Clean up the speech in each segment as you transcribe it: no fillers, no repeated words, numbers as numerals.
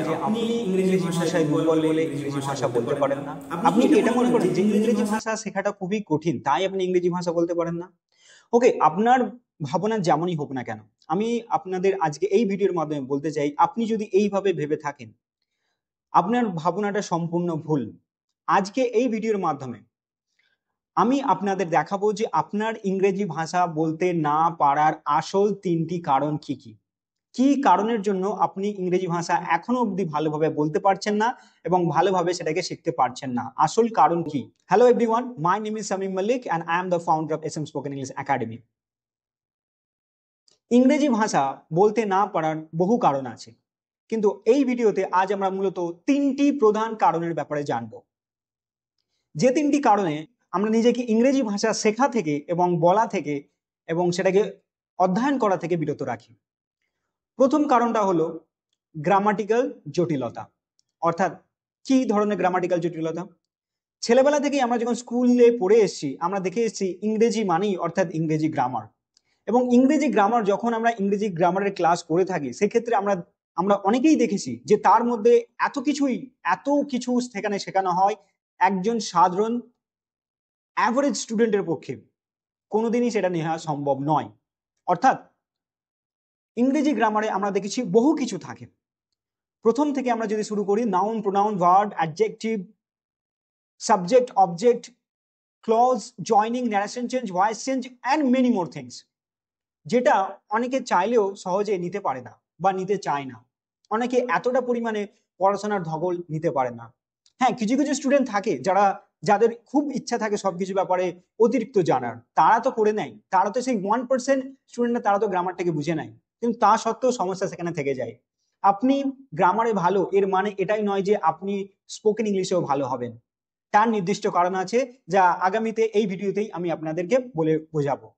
যে আপনি ইংরেজি ভাষায় দুর্বল বলে ইংরেজি ভাষা বলতে পারেন না? আপনি কি এটা মনে করেন যে ইংরেজি ভাষা শেখাটা খুবই কঠিন, তাই আপনি ইংরেজি ভাষা বলতে পারেন না? ওকে, আপনার ভাবনা যেমনই হোক না কেন, আমি আপনাদের আজকে এই ভিডিওর মাধ্যমে বলতে চাই, আপনি যদি এইভাবে ভেবে থাকেন, আপনার ভাবনাটা সম্পূর্ণ ভুল। আজকে এই ভিডিওর মাধ্যমে আমি আপনাদের দেখাবো যে আপনার ইংরেজি ভাষা বলতে না পারার আসল 3টি কারণ কি কি। কি কারণের জন্য আপনি ইংরেজি ভাষা এখনো অবধি ভালোভাবে বলতে পারছেন না এবং ভালোভাবে সেটাকে শিখতে পারছেন না, আসল কারণ কি। Hello everyone, my name is Shamim Malik and I am the founder of SM Spoken English Academy. ইংরেজি ভাষা বলতে না পারার বহু কারণ আছে, কিন্তু এই ভিডিওতে আজ আমরা মূলত 3টি প্রধান কারণের ব্যাপারে জানব, যে 3টি কারণে আমরা নিজেকে ইংরেজি ভাষা শেখা থেকে এবং বলা থেকে এবং সেটাকে অধ্যয়ন করা থেকে বিরত রাখি। প্রথম কারণটা হলো গ্রামাটিক্যাল জটিলতা। অর্থাৎ কি ধরনের গ্রামাটিক্যাল জটিলতা? ছেলেবেলা থেকেই আমরা যখন স্কুলে পড়ে এসেছি, আমরা দেখে এসেছি ইংরেজি মানেই অর্থাৎ ইংরেজি গ্রামার, এবং ইংরেজি গ্রামার যখন আমরা ইংরেজি গ্রামারের ক্লাস করে থাকি, সেক্ষেত্রে আমরা অনেকেই দেখেছি যে তার মধ্যে এত কিছু সেখানে শেখানো হয় একজন সাধারণ অ্যাভারেজ স্টুডেন্টের পক্ষে কোনোদিনই সেটা নেওয়া সম্ভব নয়। অর্থাৎ ইংরেজি গ্রামারে আমরা দেখেছি বহু কিছু থাকে। প্রথম থেকে আমরা যদি শুরু করি, noun, pronoun, verb, adjective, subject, object, clause, joining, narration change, voice change and many more things, যেটা অনেকে চাইলেও সহজে নিতে পারে না বা নিতে চায় না। অনেকে এতটা পরিমাণে পড়াশোনার ধকল নিতে পারে না। হ্যাঁ, কিছু কিছু স্টুডেন্ট থাকে যাদের খুব ইচ্ছা থাকে সবকিছু ব্যাপারে অতিরিক্ত জানার, তারা তো করে নেয়, তারা তো সেই 1% স্টুডেন্টরা, তারা তো গ্রামারটাকে বুঝে নেয়, কিন্তু তা সত্ত্বেও সমস্যা সেখানে থেকে যায়। আপনি গ্রামারে ভালো এর মানে এটাই নয় যে আপনি স্পোকেন ইংলিশেও ভালো হবেন। তার নির্দিষ্ট কারণ আছে, যা আগামীতে এই ভিডিওতেই আমি আপনাদেরকে বলে বোঝাবো।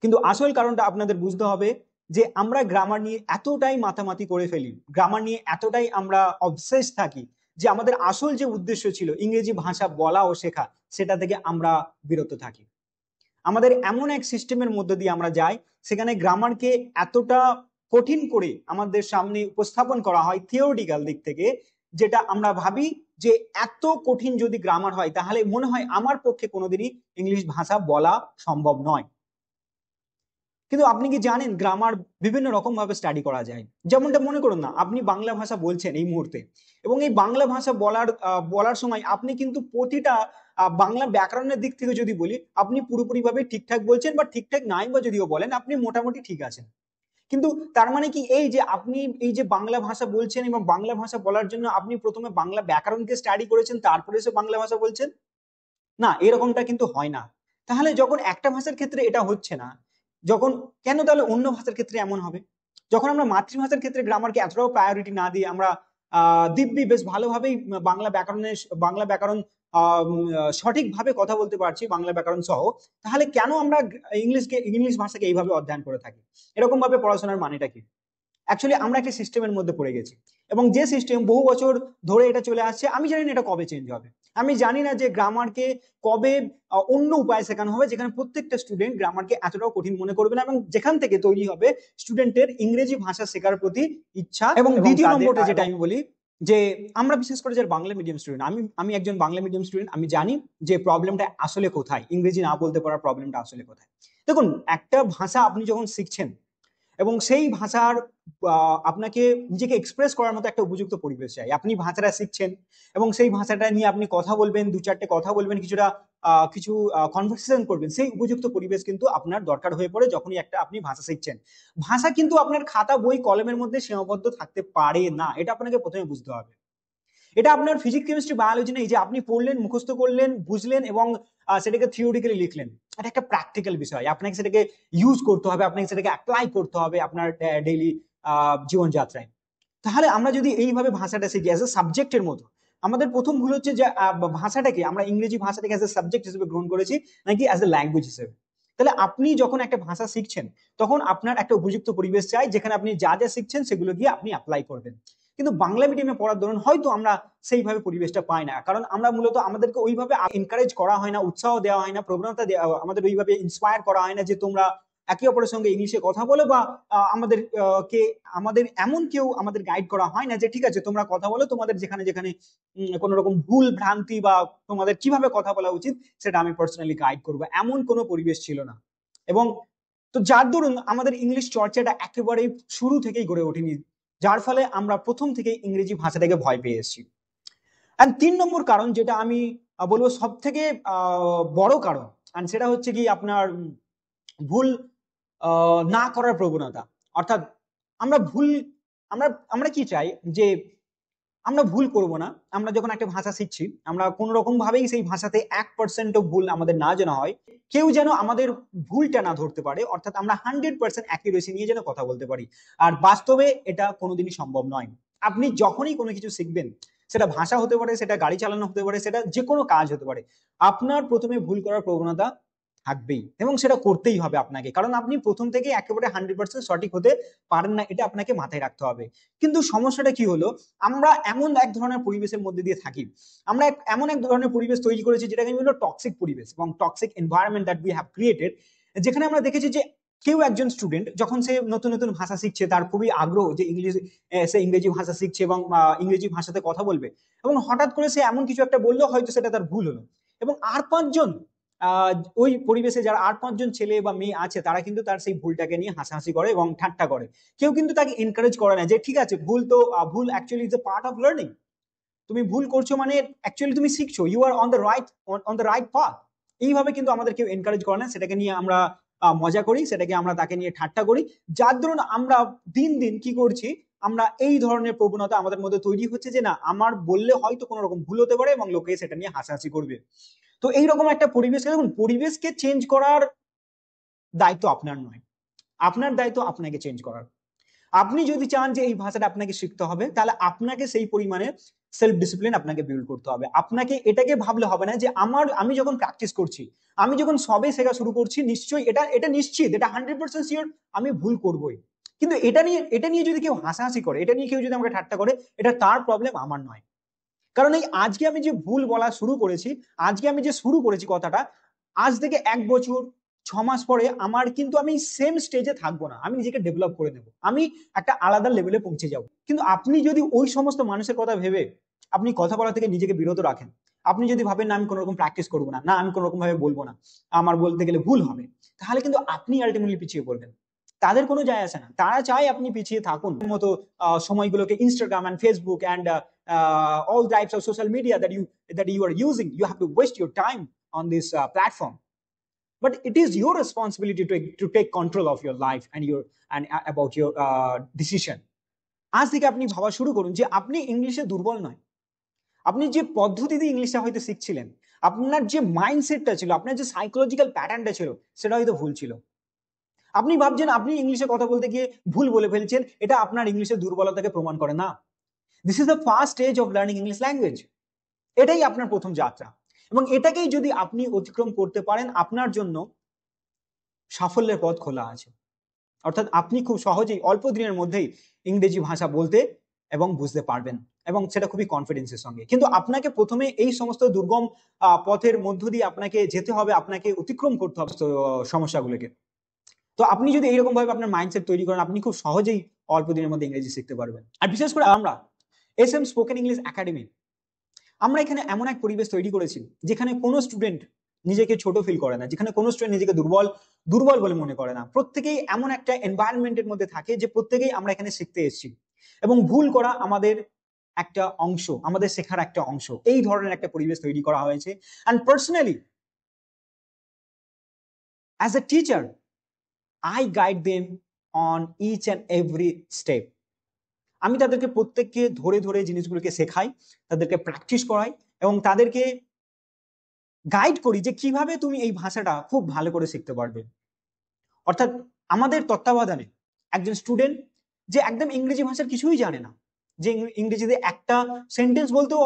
কিন্তু আসল কারণটা আপনাদের বুঝতে হবে যে আমরা গ্রামার নিয়ে এতটাই মাতামাতি করে ফেলি, গ্রামার নিয়ে এতটাই আমরা অবসেস থাকি যে আমাদের আসল যে উদ্দেশ্য ছিল ইংরেজি ভাষা বলা ও শেখা, সেটা থেকে আমরা বিরত থাকি। আমাদের এমন এক সিস্টেমের মধ্য দিয়ে আমরা যাই, সেখানে গ্রামারকে এতটা কঠিন করে আমাদের সামনে উপস্থাপন করা হয় থিওরিটিক্যাল দিক থেকে, যেটা আমরা ভাবি যে এত কঠিন যদি গ্রামার হয় তাহলে মনে হয় আমার পক্ষে কোনোদিনই ইংলিশ ভাষা বলা সম্ভব নয়। কিন্তু আপনি কি জানেন গ্রামার বিভিন্ন রকম ভাবে স্টাডি করা যায়? যেমনটা মনে করুন না, আপনি বাংলা ভাষা বলছেন এই মুহূর্তে, এবং এই বাংলা ভাষা বলার সময় আপনি কিন্তু প্রতিটা বাংলা ব্যাকরণের দিক থেকে যদি বলি, আপনি পুরোপুরিভাবে ঠিকঠাক বলছেন, বা ঠিকঠাক নাই বা যদিও বলেন, আপনি মোটামুটি ঠিক আছেন। কিন্তু তার মানে কি এই যে আপনি এই যে বাংলা ভাষা বলছেন এবং বাংলা ভাষা বলার জন্য আপনি প্রথমে বাংলা ব্যাকরণকে স্টাডি করেছেন, তারপরে এসে বাংলা ভাষা বলছেন? না, এরকমটা কিন্তু হয় না। তাহলে যখন একটা ভাষার ক্ষেত্রে এটা হচ্ছে না, যখন কেন তাহলে অন্য ভাষার ক্ষেত্রে এমন হবে? যখন আমরা মাতৃভাষার ক্ষেত্রে গ্রামারকে এতটাও প্রায়োরিটি না দিয়ে আমরা দিব্যি বেশ ভালোভাবেই বাংলা ব্যাকরণ সঠিকভাবে কথা বলতে পারছি বাংলা ব্যাকরণ সহ, তাহলে কেন আমরা ইংলিশ ভাষাকে এইভাবে অধ্যয়ন করে থাকি? এরকম ভাবে পড়াশোনার মানেটা কি? অ্যাকচুয়ালি আমরা একটা সিস্টেমের মধ্যে পড়ে গেছি, এবং যে সিস্টেম বহু বছর ধরে এটা চলে আসছে, আমি জানি না এটা কবে চেঞ্জ হবে। আমি জানি না যে গ্রামারকে কবে অন্য উপায় শেখানো হবে, যেখানে প্রত্যেকটা স্টুডেন্ট গ্রামারকে এতটাও কঠিন মনে করবে না, এবং যেখান থেকে তৈরি হবে স্টুডেন্টের ইংরেজি ভাষা শেখার প্রতি ইচ্ছা। এবং দ্বিতীয় নম্বরটা যেটা আমি বলি, যে আমরা বিশেষ করে যারা বাংলা মিডিয়াম স্টুডেন্ট, আমি একজন বাংলা মিডিয়াম স্টুডেন্ট, আমি জানি যে প্রবলেমটা আসলে কোথায়, ইংরেজি না বলতে পারার প্রবলেমটা আসলে কোথায়। দেখুন, একটা ভাষা আপনি যখন শিখছেন এবং সেই ভাষার আপনাকে নিজেকে এক্সপ্রেস করার মতো একটা উপযুক্ত পরিবেশ চাই। আপনি ভাষাটা শিখছেন এবং সেই ভাষাটা নিয়ে আপনি কথা বলবেন, 2-4টে কথা বলবেন, কিছু কনভারসেশন করবেন, সেই উপযুক্ত পরিবেশ কিন্তু আপনার দরকার হয়ে পড়ে যখনই আপনি ভাষা শিখছেন। ভাষা কিন্তু আপনার খাতা বই কলমের মধ্যে সীমাবদ্ধ থাকতে পারে না, এটা আপনাকে প্রথমে বুঝতে হবে। এটা আপনার ফিজিক্স, কেমিস্ট্রি, বায়োলজি নেই যে আপনি পড়লেন, মুখস্থ করলেন, বুঝলেন এবং সেটাকে থিওরিটিক্যালি লিখলেন। এটা একটা প্র্যাকটিক্যাল বিষয়, আপনাকে সেটাকে ইউজ করতে হবে, আপনাকে সেটাকে অ্যাপ্লাই করতে হবে আপনার ডেইলি জীবনযাত্রায়। তাহলে আমরা যদি এইভাবে ভাষাটা শিখি অ্যাজ এ সাবজেক্টের মতো, আমাদের প্রথম ভুল হচ্ছে যে ভাষাটাকে আমরা ইংরেজি ভাষাটাকে অ্যাজ এ সাবজেক্ট হিসেবে গ্রহণ করেছি, নাকি অ্যাজ এ ল্যাঙ্গুয়েজ হিসেবে। তাহলে আপনি যখন একটা ভাষা শিখছেন, তখন আপনার একটা উপযুক্ত পরিবেশ চাই, যেখানে আপনি যা যা শিখছেন সেগুলো গিয়ে আপনি অ্যাপ্লাই করবেন। কিন্তু বাংলা মিডিয়ামে পড়ার দরুন হয়তো আমরা সেইভাবে পরিবেশটা পাই না, কারণ আমরা মূলত আমাদেরকে ওইভাবে এনকারেজ করা হয় না, উৎসাহ দেওয়া হয় না, প্রবণতা আমাদের ওইভাবে ইন্সপায়ার করা হয় না যে তোমরা একে অপরের সঙ্গে ইংলিশে কথা বলো, বা আমাদের এমন কেউ আমাদের গাইড করা হয় না যে ঠিক আছে তোমরা কথা বলো, তোমাদের যেখানে যেখানে কোনো রকম ভুল ভ্রান্তি বা তোমাদের কিভাবে কথা বলা উচিত সেটা আমি পার্সোনালি গাইড করবো, এমন কোনো পরিবেশ ছিল না। এবং তো যার দরুন আমাদের ইংলিশ চর্চাটা একেবারেই শুরু থেকেই গড়ে ওঠেনি, যার ফলে আমরা প্রথম থেকে ইংরেজি ভাষাটাকে ভয় পেয়ে এসেছি। এন্ড 3 নম্বর কারণ যেটা আমি বলবো সব থেকে বড় কারণ, এন্ড সেটা হচ্ছে কি আপনার ভুল না করার প্রবণতা। অর্থাৎ আমরা ভুল আমরা আমরা কি চাই যে আমরা ভুল করব না। আমরা যখন একটা ভাষা শিখছি আমরা কোন রকম ভাবেই সেই ভাষাতে 1%ও ভুল আমাদের না যেন হয়, কেউ যেন আমাদের ভুলটা না ধরতে পারে, অর্থাৎ আমরা 100% অ্যাকিউরেসি নিয়ে যেন কথা বলতে পারি। আর বাস্তবে এটা কোনোদিনই সম্ভব নয়। আপনি যখনই কোনো কিছু শিখবেন, সেটা ভাষা হতে পারে, সেটা গাড়ি চালানো হতে পারে, সেটা যে কোনো কাজ হতে পারে, আপনার প্রথমে ভুল করার প্রবণতা থাকবেই, এবং সেটা করতেই হবে আপনাকে, কারণ আপনি প্রথম থেকে একেবারে 100% সঠিক হতে পারেন না, এটা আপনাকে মাথায় রাখতে হবে। কিন্তু সমস্যাটা কি হলো, আমরা এমন এক ধরনের পরিবেশের মধ্যে দিয়ে থাকি, আমরা এমন এক ধরনের পরিবেশ তৈরি করেছি যেটাকে আমি বলবো টক্সিক পরিবেশ এবং toxic environment that we have created. যেখানে আমরা দেখেছি যে কেউ একজন স্টুডেন্ট যখন সে নতুন নতুন ভাষা শিখছে, তার খুবই আগ্রহ যে সে ইংরেজি ভাষা শিখছে এবং ইংরেজি ভাষাতে কথা বলবে, এবং হঠাৎ করে সে এমন কিছু একটা বললো, হয়তো সেটা তার ভুল হলো, এবং আর পাঁচজন ওই পরিবেশে যারা আর পাঁচজন ছেলে বা মেয়ে আছে তারা কিন্তু তার সেই ভুলটাকে নিয়ে হাসাহাসি করে এবং ঠাট্টা করে। কেউ কিন্তু তাকে এনকারেজ করে না যে ঠিক আছে ভুল তো ভুল actually is a part of learning. তুমি ভুল করছো মানে অ্যাকচুয়ালি তুমি শিখছো, you are on the right path. এইভাবে কিন্তু আমাদের কেউ এনকারেজ করে না, সেটাকে নিয়ে আমরা মজা করি, সেটাকে আমরা তাকে নিয়ে ঠাট্টা করি, যার দরুন আমরা দিন দিন কি করছি, আমরা এই ধরনের প্রবণতা আমাদের মধ্যে তৈরি হচ্ছে যে না আমার বললে হয়তো কোনো রকম ভুল হতে পারে এবং লোকে সেটা নিয়ে হাসাহাসি করবে। তো এইরকম একটা পরিবেশকে দেখুন, পরিবেশকে চেঞ্জ করার দায়িত্ব আপনার নয়, আপনার দায়িত্ব আপনাকে চেঞ্জ করার। আপনি যদি চান যে এই ভাষাটা আপনাকে শিখতে হবে, তাহলে আপনাকে সেই পরিমাণে সেলফ ডিসিপ্লিন আপনাকে বিল্ড করতে হবে। আপনাকে এটাকে ভাবলে হবে না যে আমি যখন প্র্যাকটিস করছি, আমি যখন সবে শেখা শুরু করছি, নিশ্চয়ই এটা নিশ্চিত, এটা 100% শিওর আমি ভুল করবোই। কিন্তু এটা নিয়ে যদি কেউ হাসাহাসি করে, এটা নিয়ে কেউ যদি আমাকে ঠাট্টা করে, এটা তার প্রবলেম, আমার নয়। কারণ এই আজকে আমি যে ভুল বলা শুরু করেছি, আজকে আমি যে শুরু করেছি কথাটা, আজ থেকে 1 বছর 6 মাস পরে আমার কিন্তু আমি সেম স্টেজে থাকবো না, আমি নিজেকে ডেভেলপ করে নেবো, আমি একটা আলাদা লেভেলে পৌঁছে যাব। কিন্তু আপনি যদি ওই সমস্ত মানুষের কথা ভেবে আপনি কথা বলা থেকে নিজেকে বিরত রাখেন, আপনি যদি ভাবেন না আমি কোনো রকম প্র্যাকটিস করবো না, না আমি কোনো রকম ভাবে বলবো না, আমার বলতে গেলে ভুল হবে, তাহলে কিন্তু আপনি আলটিমেটলি পিছিয়ে পড়বেন। তাদের কোনো যায় আসে না, তারা চায় আপনি পিছিয়ে থাকুন। মতো সময়গুলোকে Instagram and Facebook and all types of social media that you are using, you have to waste your time on this platform. But it is your responsibility to take control of your life and about your decision. আজ থেকে আপনি ভাবা শুরু করুন যে আপনি ইংলিশে দুর্বল নয়। আপনি যে পদ্ধতিতে ইংলিশটা হয়তো শিখছিলেন, আপনার যে মাইন্ডসেটটা ছিল, আপনার যে সাইকোলজিক্যাল প্যাটার্নটা ছিল, সেটা হয়তো ভুল ছিল। আপনি ভাবছেন আপনি ইংলিশে কথা বলতে গিয়ে ভুল বলে ফেলছেন, এটা আপনার ইংলিশের দুর্বলতাকে প্রমাণ করে না। This is the first stage of learning English language. এটাই আপনার প্রথম যাত্রা, এবং এটাকেই যদি আপনি অতিক্রম করতে পারেন, আপনার জন্য সাফল্যের পথ খোলা আছে। অর্থাৎ আপনি খুব সহজেই অল্প দিনের মধ্যেই ইংরেজি ভাষা বলতে এবং বুঝতে পারবেন, এবং সেটা খুবই কনফিডেন্সের সঙ্গে। কিন্তু আপনাকে প্রথমে এই সমস্ত দুর্গম পথের মধ্য দিয়ে আপনাকে যেতে হবে, আপনাকে অতিক্রম করতে হবে সমস্যাগুলোকে। তো আপনি যদি এইরকম ভাবে আপনার মাইন্ডসেট তৈরি করেন, আপনি খুব সহজেই অল্প দিনের মধ্যে ইংরেজি শিখতে পারবেন। আর বিশেষ করে আমরা SM স্পোকেন ইংলিশ একাডেমি, আমরা এখানে এমন এক পরিবেশ তৈরি করেছি যেখানে কোনো স্টুডেন্ট নিজেকে ছোট ফিল করে না, যেখানে কোনো স্টুডেন্ট নিজেকে দুর্বল বলে মনে করে না। প্রত্যেকেই এমন একটা এনভায়রনমেন্টের মধ্যে থাকে যে প্রত্যেকেই আমরা এখানে শিখতে এসেছি, এবং ভুল করা আমাদের একটা অংশ, আমাদের শেখার একটা অংশ। এই ধরনের একটা পরিবেশ তৈরি করা হয়েছে। And personally as a teacher I guide them on each and every step. আমি তাদেরকে প্রত্যেককে ধরে ধরে জিনিসগুলোকে শেখাই, তাদেরকে প্র্যাকটিস করাই, এবং তাদেরকে গাইড করি যে কিভাবে তুমি এই ভাষাটা খুব ভালো করে শিখতে পারবে। অর্থাৎ আমাদের তত্ত্বাবধানে একজন স্টুডেন্ট যে একদম ইংরেজি ভাষার কিছুই জানে না, যে ইংরেজিতে একটা সেন্টেন্স বলতেও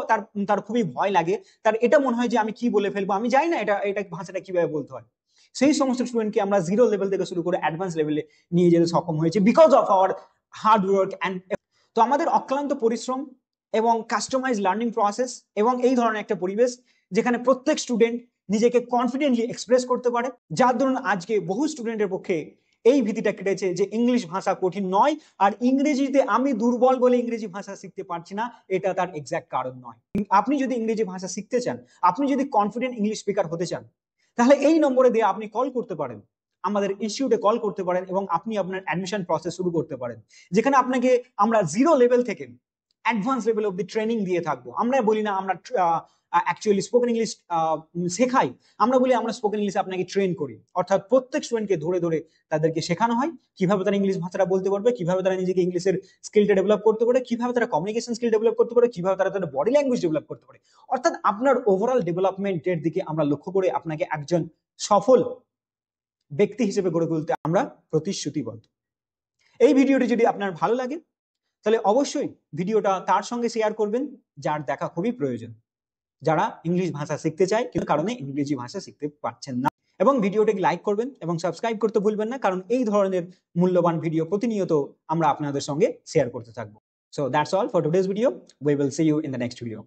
তার খুবই ভয় লাগে, তার এটা মনে হয় যে আমি কি বলে ফেলবো, আমি জানি না এটা ভাষাটা কিভাবে বলতে হয়। সেই সমস্ত স্টুডেন্টকে আমরা 0 লেভেল থেকে শুরু করে অ্যাডভান্স লেভেলে নিয়ে যেতে সক্ষম হয়েছে because of our hard work and. তো আমাদের অক্লান্ত পরিশ্রম এবং কাস্টমাইজ লার্নিং প্রসেস এবং এই ধরনের একটা পরিবেশ যেখানে প্রত্যেক স্টুডেন্ট নিজেকে কনফিডেন্টলি এক্সপ্রেস করতে পারে, যার দরুন আজকে বহু স্টুডেন্টের পক্ষে এই ভীতিটা কেটেছে যে ইংলিশ ভাষা কঠিন নয়, আর ইংরেজিতে আমি দুর্বল বলে ইংরেজি ভাষা শিখতে পারছি না, এটা তার এক্সাক্ট কারণ নয়। আপনি যদি ইংরেজি ভাষা শিখতে চান, আপনি যদি কনফিডেন্ট ইংলিশ স্পিকার হতে চান, তাহলে এই নম্বরে দিয়ে আপনি কল করতে পারেন, আমাদের ইনস্টিটিউটে কল করতে পারেন এবং আপনি আপনার অ্যাডমিশন প্রসেস শুরু করতে পারেন, যেখানে আপনাকে আমরা 0 লেভেল থেকে advance level of the training দিয়ে থাকবো। আমরা বলি না আমরা অ্যাকচুয়ালি স্পোকেন ইংলিশ শেখাই, আমরা বলি আমরা স্পোকেন ইংলিশ আপনাকে ট্রেন করি। অর্থাৎ প্রত্যেক স্টুডেন্টকে ধরে ধরে তাদেরকে শেখানো হয় কিভাবে তারা ইংলিশ ভাষাটা বলতে পারবে, কিভাবে তারা নিজেকে ইংলিশের স্কিলটা ডেভেলপ করতে পারে, কিভাবে তারা কমিউনিকেশন স্কিল ডেভেলপ করতে পারে, কিভাবে তারা তাদের বডি ল্যাঙ্গুয়েজ ডেভেলপ করতে পারে। অর্থাৎ আপনার ওভারঅল ডেভেলপমেন্টের দিকে আমরা লক্ষ্য করে আপনাকে একজন সফল ব্যক্তি হিসেবে গড়ে তুলতে আমরা প্রতিশ্রুতিবদ্ধ। এই ভিডিওটি যদি আপনার ভালো লাগে তাহলে অবশ্যই ভিডিওটা তার সঙ্গে শেয়ার করবেন যার দেখা খুবই প্রয়োজন, যারা ইংলিশ ভাষা শিখতে চায় কিন্তু কারণে ইংরেজি ভাষা শিখতে পারছেন না। এবং ভিডিওটাকে লাইক করবেন এবং সাবস্ক্রাইব করতে ভুলবেন না, কারণ এই ধরনের মূল্যবান ভিডিও প্রতিনিয়ত আমরা আপনাদের সঙ্গে শেয়ার করতে থাকবো। So that's all for today's video. We will see you in the next video.